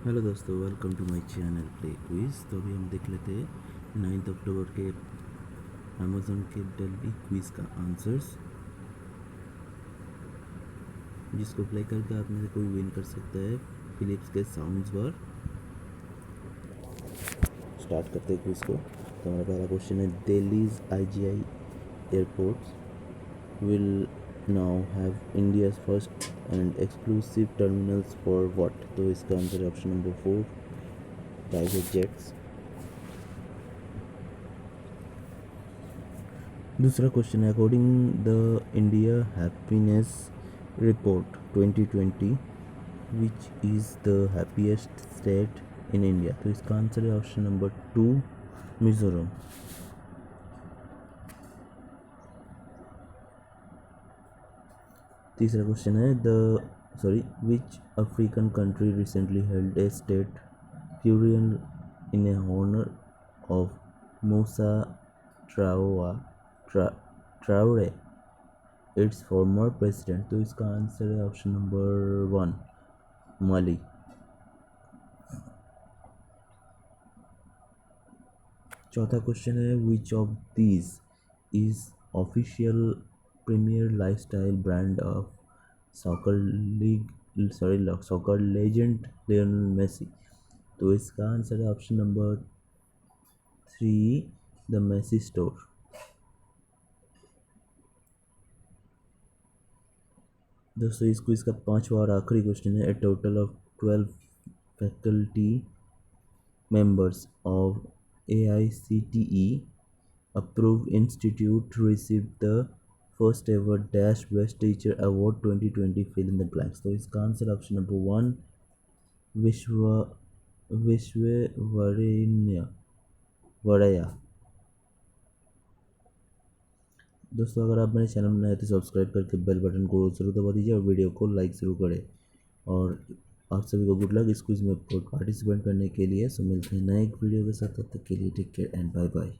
Hello दोस्तों, welcome to my channel play quiz. तो अभी हम देख लेते हैं 9 अक्टूबर के अमेज़न के दिल्ली क्विज़ का आंसर्स, जिसको प्ले करके आप में से कोई विन कर सकता है फिलिप्स के साउंड्स बार। स्टार्ट करते हैं क्विज़ को। तो हमारा पहला क्वेश्चन है, Delhi's IGI airports will now have India's first and exclusive terminals for what? तो इसका आंसर है ऑप्शन नंबर 4, प्राइवेट जेट्स। दूसरा क्वेश्चन है, according the India happiness report 2020 which is the happiest state in India? तो इसका answer है option number 2, Mizoram. तीसरा question है, which African country recently held a state फ्यूरियन in a honour of Moussa Traore its former president? तो इसका answer है option number 1, माली। चौथा क्वेश्चन है, which of these is official premier lifestyle brand of soccer legend Lionel Messi? तो इसका answer है option number 3, the Messi store. दोस्तों, इस क्विज का पांचवा और आखिरी क्वेश्चन है, a total of 12 faculty members of AICTE approved institute received the first ever Dash Best Teacher Award 2020, fill in the blanks? तो इसका आंसर ऑप्शन नंबर 1, विश्व विश्ववरेण्य वड़या। दोस्तों, अगर आप मेरे चैनल में नए तो सब्सक्राइब करके बेल बटन को जरूर दबा दीजिए और वीडियो को लाइक जरूर करें। और आप सभी को गुड लक इस क्विज में पार्टिसिपेट करने के लिए। सो मिलते हैं नए एक वीडियो के साथ, तब तक के लिए take care and bye bye.